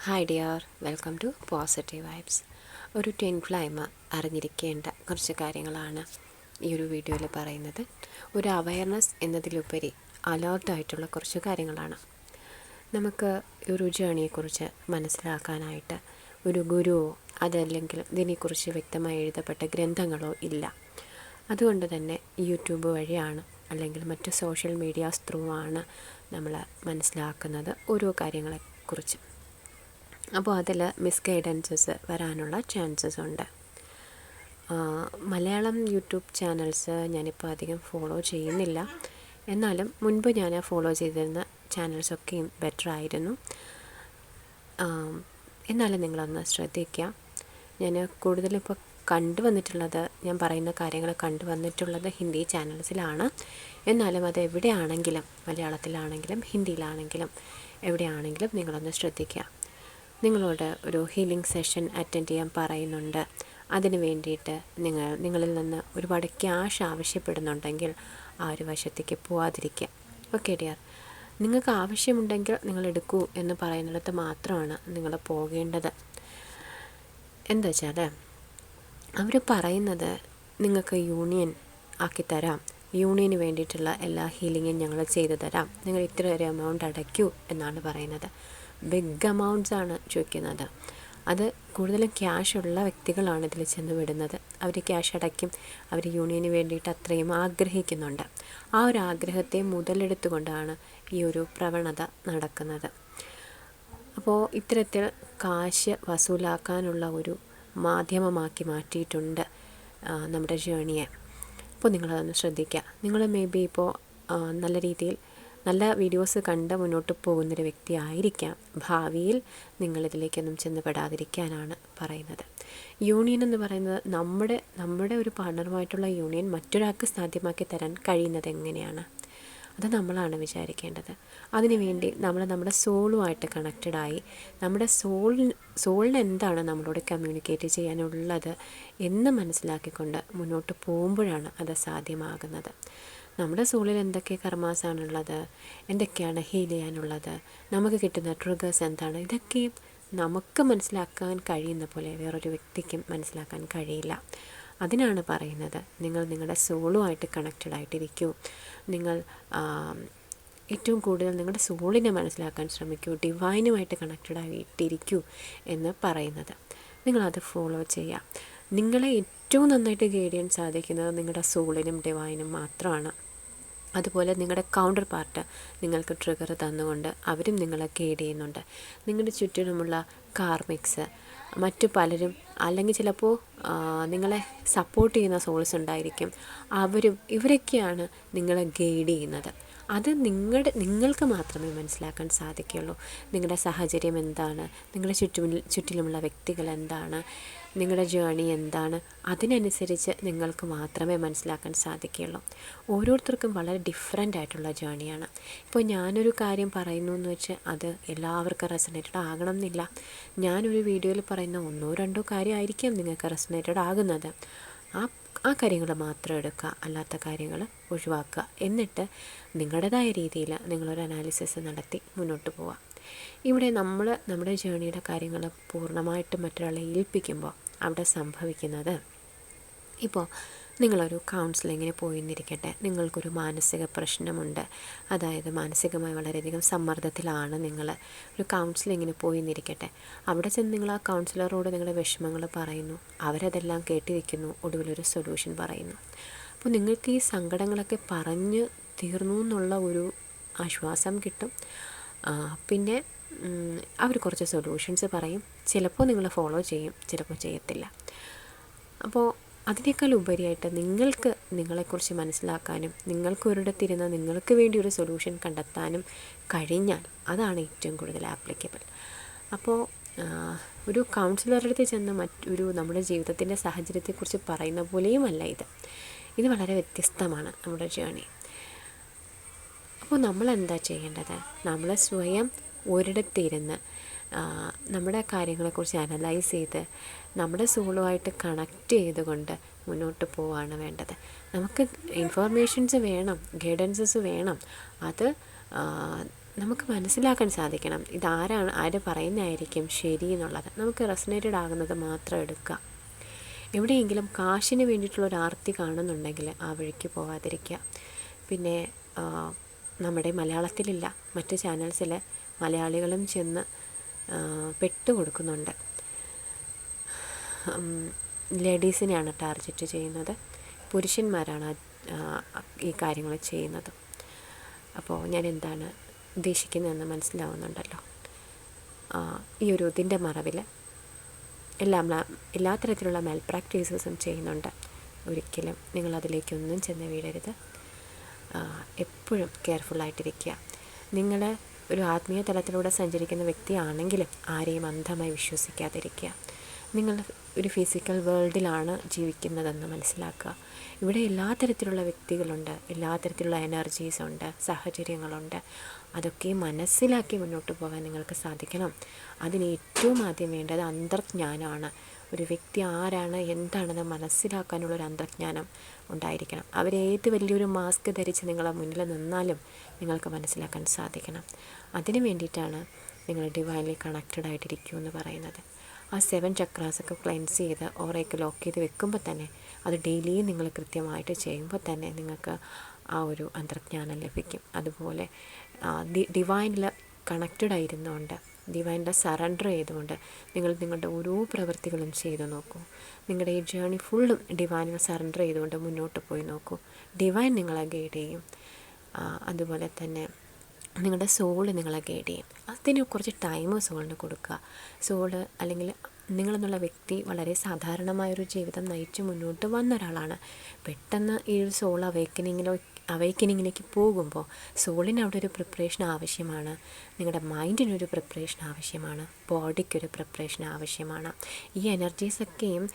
Hi dear, welcome to positive vibes. ഒരു twin flame അറിഞ്ഞിരിക്കേണ്ട കുറച്ച് കാര്യങ്ങളാണ് ഈ ഒരു വീഡിയോയിൽ പറയുന്നത്. ഒരു അവയർനെസ് എന്നതിലുപരി അലേർട്ടായിട്ടുള്ള കുറച്ച് കാര്യങ്ങളാണ്. നമുക്ക് ഒരു ജേണിയെക്കുറിച്ച് മനസ്സിലാക്കാനായിട്ട് ഒരു ഗുരുവോ അതല്ലെങ്കിൽ ഇതിനെക്കുറിച്ച് വ്യക്തമായി എഴുതപ്പെട്ട ഗ്രന്ഥങ്ങളോ ഇല്ല. അതുകൊണ്ട് തന്നെ യൂട്യൂബ് വഴിയാണ് അല്ലെങ്കിൽ മറ്റ് സോഷ്യൽ മീഡിയാസ് ത്രൂ ആണ് നമ്മൾ മനസ്സിലാക്കുന്നത് ഓരോ കാര്യങ്ങളെക്കുറിച്ച്. അപ്പോൾ അതിൽ മിസ്ഗൈഡൻസസ് വരാനുള്ള ചാൻസസ് ഉണ്ട്. മലയാളം യൂട്യൂബ് ചാനൽസ് ഞാനിപ്പോൾ അധികം ഫോളോ ചെയ്യുന്നില്ല. എന്നാലും മുൻപ് ഞാൻ ഫോളോ ചെയ്തിരുന്ന ചാനൽസൊക്കെയും ബെറ്റർ ആയിരുന്നു. എന്നാലും നിങ്ങളൊന്ന് ശ്രദ്ധിക്കുക. ഞാൻ കൂടുതലിപ്പോൾ കണ്ടുവന്നിട്ടുള്ളത്, ഞാൻ പറയുന്ന കാര്യങ്ങൾ കണ്ടുവന്നിട്ടുള്ളത് ഹിന്ദി ചാനൽസിലാണ്. എന്നാലും അത് എവിടെയാണെങ്കിലും, മലയാളത്തിലാണെങ്കിലും ഹിന്ദിയിലാണെങ്കിലും എവിടെയാണെങ്കിലും നിങ്ങളൊന്ന് ശ്രദ്ധിക്കുക. നിങ്ങളോട് ഒരു ഹീലിംഗ് സെഷൻ അറ്റൻഡ് ചെയ്യാൻ പറയുന്നുണ്ട്. അതിന് വേണ്ടിയിട്ട് നിങ്ങളിൽ നിന്ന് ഒരുപാട് ക്യാഷ് ആവശ്യപ്പെടുന്നുണ്ടെങ്കിൽ ആ ഒരു വശത്തേക്ക് പോവാതിരിക്കുക. ഓക്കെ ഡിയർ, നിങ്ങൾക്ക് ആവശ്യമുണ്ടെങ്കിൽ നിങ്ങൾ എടുക്കൂ എന്ന് പറയുന്നിടത്ത് മാത്രമാണ് നിങ്ങൾ പോകേണ്ടത്. എന്താ വെച്ചാൽ അവർ പറയുന്നത് നിങ്ങൾക്ക് യൂണിയൻ ആക്കിത്തരാം, യൂണിയന് വേണ്ടിയിട്ടുള്ള എല്ലാ ഹീലിങ്ങും ഞങ്ങൾ ചെയ്തു തരാം, നിങ്ങൾ ഇത്ര ഒരു എമൗണ്ട് അടയ്ക്കൂ എന്നാണ് പറയുന്നത്. ബിഗ് എമൗണ്ട്സ് ആണ് ചോദിക്കുന്നത്. അത് കൂടുതലും ക്യാഷ് ഉള്ള വ്യക്തികളാണ് ഇതിൽ ചെന്ന് വിടുന്നത്. അവർ ക്യാഷ് അടയ്ക്കും, അവർ യൂണിയന് വേണ്ടിയിട്ട് അത്രയും ആഗ്രഹിക്കുന്നുണ്ട്. ആ ഒരു ആഗ്രഹത്തെ മുതലെടുത്തുകൊണ്ടാണ് ഈ ഒരു പ്രവണത നടക്കുന്നത്. അപ്പോൾ ഇത്തരത്തിൽ കാശ് വസൂലാക്കാനുള്ള ഒരു മാധ്യമമാക്കി മാറ്റിയിട്ടുണ്ട് നമ്മുടെ ജേണിയെ. അപ്പോൾ നിങ്ങളതൊന്ന് ശ്രദ്ധിക്കുക. നിങ്ങൾ മേ ബി ഇപ്പോൾ നല്ല രീതിയിൽ നല്ല വീഡിയോസ് കണ്ട് മുന്നോട്ട് പോകുന്നൊരു വ്യക്തി ആയിരിക്കാം. ഭാവിയിൽ നിങ്ങളിതിലേക്കൊന്നും ചെന്ന് പെടാതിരിക്കാനാണ് പറയുന്നത്. യൂണിയൻ എന്ന് പറയുന്നത് നമ്മുടെ ഒരു പാർട്ണറുമായിട്ടുള്ള യൂണിയൻ മറ്റൊരാൾക്ക് സാധ്യമാക്കി തരാൻ കഴിയുന്നത് എങ്ങനെയാണ്? അത് നമ്മളാണ് വിചാരിക്കേണ്ടത്. അതിനുവേണ്ടി നമ്മുടെ സോളുമായിട്ട് കണക്റ്റഡായി നമ്മുടെ സോളിന് എന്താണ് നമ്മളോട് കമ്മ്യൂണിക്കേറ്റ് ചെയ്യാനുള്ളത് എന്ന് മനസ്സിലാക്കിക്കൊണ്ട് മുന്നോട്ട് പോകുമ്പോഴാണ് അത് സാധ്യമാകുന്നത്. നമ്മുടെ സോളിൽ എന്തൊക്കെ കർമാസാണുള്ളത്, എന്തൊക്കെയാണ് ഹീൽ ചെയ്യാനുള്ളത്, നമുക്ക് കിട്ടുന്ന ട്രിഗേഴ്സ് എന്താണ്, ഇതൊക്കെയും നമുക്ക് മനസ്സിലാക്കാൻ കഴിയുന്ന പോലെ വേറൊരു വ്യക്തിക്കും മനസ്സിലാക്കാൻ കഴിയില്ല. അതിനാണ് പറയുന്നത്, നിങ്ങൾ നിങ്ങളുടെ സോളുമായിട്ട് കണക്റ്റഡ് ആയിട്ടിരിക്കൂ. നിങ്ങൾ ഏറ്റവും കൂടുതൽ നിങ്ങളുടെ സോളിനെ മനസ്സിലാക്കാൻ ശ്രമിക്കൂ, ഡിവൈനുമായിട്ട് കണക്റ്റഡ് ആയിട്ടിരിക്കൂ എന്ന് പറയുന്നത്. നിങ്ങളത് ഫോളോ ചെയ്യുക. നിങ്ങളെ ഏറ്റവും നന്നായിട്ട് ഗൈഡ് ചെയ്യാൻ സാധിക്കുന്നത് നിങ്ങളുടെ സോളിനും ഡിവൈനും മാത്രമാണ്. അതുപോലെ നിങ്ങളുടെ കൗണ്ടർ പാർട്ട് നിങ്ങൾക്ക് ട്രിഗർ തന്നുകൊണ്ട് അവരും നിങ്ങളെ ഗൈഡ് ചെയ്യുന്നുണ്ട്. നിങ്ങളുടെ ചുറ്റിനുമുള്ള കാർമിക്സ്, മറ്റു പലരും, അല്ലെങ്കിൽ ചിലപ്പോൾ നിങ്ങളെ സപ്പോർട്ട് ചെയ്യുന്ന സോൾസ് ഉണ്ടായിരിക്കും. ഇവരൊക്കെയാണ് നിങ്ങളെ ഗൈഡ് ചെയ്യുന്നത്. അത് നിങ്ങൾക്ക് മാത്രമേ മനസ്സിലാക്കാൻ സാധിക്കുകയുള്ളൂ. നിങ്ങളുടെ സാഹചര്യം എന്താണ്, നിങ്ങളുടെ ചുറ്റിലുമുള്ള വ്യക്തികൾ എന്താണ്, നിങ്ങളുടെ ജേണി എന്താണ്, അതിനനുസരിച്ച് നിങ്ങൾക്ക് മാത്രമേ മനസ്സിലാക്കാൻ സാധിക്കുകയുള്ളൂ. ഓരോരുത്തർക്കും വളരെ ഡിഫറെൻ്റ് ആയിട്ടുള്ള ജേണിയാണ്. ഇപ്പോൾ ഞാനൊരു കാര്യം പറയുന്നു എന്ന് വെച്ച് അത് എല്ലാവർക്കും റെസണേറ്റഡ് ആകണം എന്നില്ല. ഞാനൊരു വീഡിയോയിൽ പറയുന്ന 1-2 കാര്യമായിരിക്കും നിങ്ങൾക്ക് റെസണേറ്റഡ് ആകുന്നത്. ആ കാര്യങ്ങൾ മാത്രം എടുക്കുക, അല്ലാത്ത കാര്യങ്ങൾ ഒഴിവാക്കുക. എന്നിട്ട് നിങ്ങളുടേതായ രീതിയിൽ നിങ്ങളൊരു അനാലിസിസ് നടത്തി മുന്നോട്ട് പോവുക. ഇവിടെ നമ്മുടെ ജേണിയുടെ കാര്യങ്ങൾ പൂർണ്ണമായിട്ടും മറ്റൊരാളെ ഏൽപ്പിക്കുമ്പോൾ അവിടെ സംഭവിക്കുന്നത്, ഇപ്പോൾ നിങ്ങളൊരു കൗൺസിലിങ്ങിന് പോയിന്നിരിക്കട്ടെ, നിങ്ങൾക്കൊരു മാനസിക പ്രശ്നമുണ്ട്, അതായത് മാനസികമായി വളരെയധികം സമ്മർദ്ദത്തിലാണ് നിങ്ങൾ. ഒരു കൗൺസിലിങ്ങിന് പോയിന്നിരിക്കട്ടെ, അവിടെ ചെന്ന് നിങ്ങൾ ആ കൗൺസിലറോട് നിങ്ങളുടെ വിഷമങ്ങൾ പറയുന്നു, അവരതെല്ലാം കേട്ടിരിക്കുന്നു, ഒടുവിലൊരു സൊല്യൂഷൻ പറയുന്നു. അപ്പോൾ നിങ്ങൾക്ക് ഈ സങ്കടങ്ങളൊക്കെ പറഞ്ഞു തീർന്നു എന്നുള്ള ഒരു ആശ്വാസം കിട്ടും. പിന്നെ അവർ കുറച്ച് സൊല്യൂഷൻസ് പറയും. ചിലപ്പോൾ നിങ്ങൾ ഫോളോ ചെയ്യും, ചിലപ്പോൾ ചെയ്യത്തില്ല. അപ്പോൾ അതിനേക്കാൾ ഉപരിയായിട്ട് നിങ്ങൾക്ക് നിങ്ങളെക്കുറിച്ച് മനസ്സിലാക്കാനും നിങ്ങൾക്ക് ഒരിടത്തിരുന്ന് നിങ്ങൾക്ക് വേണ്ടി ഒരു സൊല്യൂഷൻ കണ്ടെത്താനും കഴിഞ്ഞാൽ അതാണ് ഏറ്റവും കൂടുതൽ ആപ്ലിക്കബിൾ. അപ്പോൾ ഒരു കൗൺസിലറുടെ അടുത്ത് ചെന്ന് നമ്മുടെ ജീവിതത്തിൻ്റെ സാഹചര്യത്തെക്കുറിച്ച് പറയുന്ന പോലെയുമല്ല ഇത് വളരെ വ്യത്യസ്തമാണ് നമ്മുടെ ജേണി. അപ്പോൾ നമ്മളെന്താ ചെയ്യേണ്ടത്? നമ്മൾ സ്വയം ഒരിടത്തിരുന്ന് നമ്മുടെ കാര്യങ്ങളെക്കുറിച്ച് അനലൈസ് ചെയ്ത് നമ്മുടെ സോളുമായിട്ട് കണക്റ്റ് ചെയ്തുകൊണ്ട് മുന്നോട്ട് പോവുകയാണ് വേണ്ടത്. നമുക്ക് ഇൻഫോർമേഷൻസ് വേണം, ഗൈഡൻസസ് വേണം. അത് നമുക്ക് മനസ്സിലാക്കാൻ സാധിക്കണം ആര് പറയുന്നതായിരിക്കും ശരി എന്നുള്ളത്. നമുക്ക് റെസനേറ്റഡ് ആകുന്നത് മാത്രം എടുക്കുക. എവിടെയെങ്കിലും കാശിന് വേണ്ടിയിട്ടുള്ള ഒരു ആർത്തി കാണുന്നുണ്ടെങ്കിൽ ആ വഴിക്ക് പോകാതിരിക്കുക. പിന്നെ നമ്മുടെ മലയാളത്തിലില്ല, മറ്റ് ചാനൽസിൽ മലയാളികളും ചെന്ന് പെട്ടുകൊടുക്കുന്നുണ്ട്. ലേഡീസിനെയാണ് ടാർഗറ്റ് ചെയ്യുന്നത്, പുരുഷന്മാരാണ് ഈ കാര്യങ്ങൾ ചെയ്യുന്നത്. അപ്പോൾ ഞാൻ എന്താണ് ഉദ്ദേശിക്കുന്നതെന്ന് മനസ്സിലാവുന്നുണ്ടല്ലോ. ഈ ഒരു ഇതിൻ്റെ മറവിൽ എല്ലാ തരത്തിലുള്ള മാൽ പ്രാക്ടീസസും ചെയ്യുന്നുണ്ട്. ഒരിക്കലും നിങ്ങളതിലേക്കൊന്നും ചെന്ന് വീഴരുത്. എപ്പോഴും കെയർഫുള്ളായിട്ടിരിക്കുക. നിങ്ങൾ ഒരു ആത്മീയ തലത്തിലൂടെ സഞ്ചരിക്കുന്ന വ്യക്തിയാണെങ്കിലും ആരെയും അന്ധമായി വിശ്വസിക്കാതിരിക്കുക. നിങ്ങൾ ഒരു ഫിസിക്കൽ വേൾഡിലാണ് ജീവിക്കുന്നതെന്ന് മനസ്സിലാക്കുക. ഇവിടെ എല്ലാ തരത്തിലുള്ള വ്യക്തികളുണ്ട്, എല്ലാ തരത്തിലുള്ള എനർജീസുണ്ട്, സാഹചര്യങ്ങളുണ്ട്. അതൊക്കെ മനസ്സിലാക്കി മുന്നോട്ട് പോകാൻ നിങ്ങൾക്ക് സാധിക്കണം. അതിന് ഏറ്റവും ആദ്യം വേണ്ടത് അന്തർജ്ഞാനമാണ്. ഒരു വ്യക്തി ആരാണ്, എന്താണെന്ന് മനസ്സിലാക്കാനുള്ളൊരു അന്തർജ്ഞാനം ഉണ്ടായിരിക്കണം. അവരേത് വലിയൊരു മാസ്ക് ധരിച്ച് നിങ്ങളെ മുന്നിൽ നിന്നാലും നിങ്ങൾക്ക് മനസ്സിലാക്കാൻ സാധിക്കണം. അതിന് വേണ്ടിയിട്ടാണ് നിങ്ങൾ ഡിവൈൻലി കണക്റ്റഡ് ആയിട്ടിരിക്കൂ എന്ന് പറയുന്നത്. ആ 7 ചക്രാസൊക്കെ ക്ലെൻസ് ചെയ്ത് ഓറയൊക്കെ ലോക്ക് ചെയ്ത് വെക്കുമ്പോൾ തന്നെ, അത് ഡെയിലി നിങ്ങൾ കൃത്യമായിട്ട് ചെയ്യുമ്പോൾ തന്നെ നിങ്ങൾക്ക് ആ ഒരു അന്തർജ്ഞാനം ലഭിക്കും. അതുപോലെ ഡിവൈനിൽ കണക്റ്റഡ് ആയിരുന്നുകൊണ്ട്, ഡിവൈനിൽ സറണ്ടർ ചെയ്തുകൊണ്ട് നിങ്ങൾ നിങ്ങളുടെ ഓരോ പ്രവൃത്തികളും ചെയ്തു നോക്കൂ. നിങ്ങളുടെ ഈ ജേർണി ഫുള്ളും ഡിവൈനിൽ സറണ്ടർ ചെയ്തുകൊണ്ട് മുന്നോട്ട് പോയി നോക്കൂ. ഡിവൈൻ നിങ്ങളെ ഗൈഡ് ചെയ്യും. അതുപോലെ തന്നെ നിങ്ങളുടെ സോള് നിങ്ങളെ ഗൈഡ് ചെയ്യും. അതിന് കുറച്ച് ടൈം സോളിന് കൊടുക്കുക. സോള് അല്ലെങ്കിൽ നിങ്ങളെന്നുള്ള വ്യക്തി വളരെ സാധാരണമായൊരു ജീവിതം നയിച്ച് മുന്നോട്ട് വന്ന ഒരാളാണ്. പെട്ടെന്ന് ഈ ഒരു സോൾ അവേക്കനിങ്ങിലേക്ക് പോകുമ്പോൾ സോളിന് അവിടെ ഒരു പ്രിപ്പറേഷൻ ആവശ്യമാണ്. നിങ്ങളുടെ മൈൻഡിനൊരു പ്രിപ്പറേഷൻ ആവശ്യമാണ്. ബോഡിക്കൊരു പ്രിപ്പറേഷൻ ആവശ്യമാണ്. ഈ എനർജീസൊക്കെയും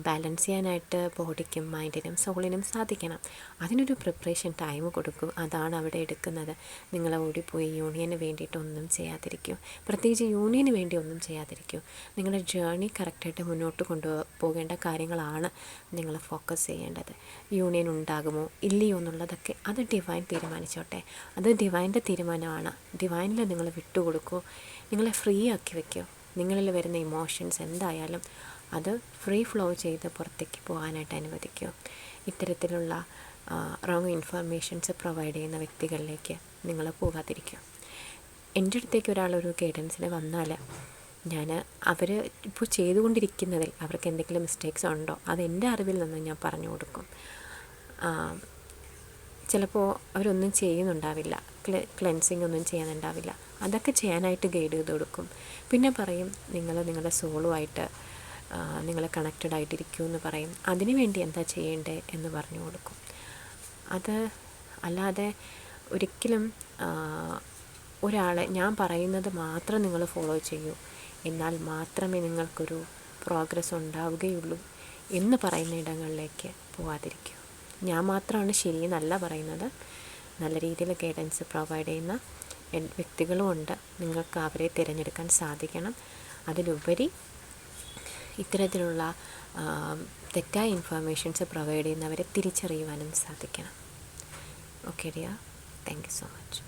ബാലൻസ് ചെയ്യാനായിട്ട് ബോഡിക്കും മൈൻഡിനും സോളിനും സാധിക്കണം. അതിനൊരു പ്രിപ്പറേഷൻ ടൈം കൊടുക്കും. അതാണ് അവിടെ എടുക്കുന്നത്. നിങ്ങൾ ഓടിപ്പോയി യൂണിയന് വേണ്ടിയിട്ടൊന്നും ചെയ്യാതിരിക്കൂ. പ്രത്യേകിച്ച് യൂണിയന് വേണ്ടി ഒന്നും ചെയ്യാതിരിക്കൂ. നിങ്ങളുടെ ജേർണി കറക്റ്റായിട്ട് മുന്നോട്ട് കൊണ്ടുപോകേണ്ട കാര്യങ്ങളാണ് നിങ്ങൾ ഫോക്കസ് ചെയ്യേണ്ടത്. യൂണിയൻ ഉണ്ടാകുമോ ഇല്ലയോ എന്നുള്ളതൊക്കെ അത് ഡിവൈൻ തീരുമാനിച്ചോട്ടെ. അത് ഡിവൈൻ്റെ തീരുമാനമാണ്. ഡിവൈനിൽ നിങ്ങൾ വിട്ടുകൊടുക്കൂ. നിങ്ങളെ ഫ്രീ ആക്കി വയ്ക്കൂ. നിങ്ങളിൽ വരുന്ന ഇമോഷൻസ് എന്തായാലും അത് ഫ്രീ ഫ്ലോ ചെയ്ത് പുറത്തേക്ക് പോകാനായിട്ട് അനുവദിക്കൂ. ഇത്തരത്തിലുള്ള റോങ് ഇൻഫർമേഷൻസ് പ്രൊവൈഡ് ചെയ്യുന്ന വ്യക്തികളിലേക്ക് നിങ്ങൾ പോകാതിരിക്കുക. എൻ്റെ അടുത്തേക്ക് ഒരാളൊരു ഗൈഡൻസിന് വന്നാൽ അവർ ഇപ്പോൾ ചെയ്തുകൊണ്ടിരിക്കുന്നതിൽ അവർക്ക് എന്തെങ്കിലും മിസ്റ്റേക്സ് ഉണ്ടോ അത് എൻ്റെ അറിവിൽ നിന്ന് ഞാൻ പറഞ്ഞു കൊടുക്കും. ചിലപ്പോൾ അവരൊന്നും ചെയ്യുന്നുണ്ടാവില്ല, ക്ലെൻസിങ് ഒന്നും ചെയ്യാനുണ്ടാവില്ല. അതൊക്കെ ചെയ്യാനായിട്ട് ഗൈഡ് ചെയ്ത് കൊടുക്കും. പിന്നെ പറയും നിങ്ങളുടെ സോളുമായിട്ട് നിങ്ങൾ കണക്റ്റഡ് ആയിട്ടിരിക്കൂ എന്ന് പറയും. അതിനു വേണ്ടി എന്താ ചെയ്യേണ്ടത് എന്ന് പറഞ്ഞു കൊടുക്കും. അത് അല്ലാതെ ഒരിക്കലും ഒരാളെ ഞാൻ പറയുന്നത് മാത്രം നിങ്ങൾ ഫോളോ ചെയ്യൂ, എന്നാൽ മാത്രമേ നിങ്ങൾക്കൊരു പ്രോഗ്രസ് ഉണ്ടാവുകയുള്ളൂ എന്ന് പറയുന്ന ഇടങ്ങളിലേക്ക് പോവാതിരിക്കൂ. ഞാൻ മാത്രമാണ് ശരിയെന്നല്ല പറയുന്നത്. നല്ല രീതിയിൽ ഗൈഡൻസ് പ്രൊവൈഡ് ചെയ്യുന്ന വ്യക്തികളുമുണ്ട്. നിങ്ങൾക്ക് അവരെ തിരഞ്ഞെടുക്കാൻ സാധിക്കണം. അതിലുപരി ഇത്തരത്തിലുള്ള തെറ്റായ ഇൻഫർമേഷൻസ് പ്രൊവൈഡ് ചെയ്യുന്നവരെ തിരിച്ചറിയുവാനും സാധിക്കണം. Okay dear, thank you so much.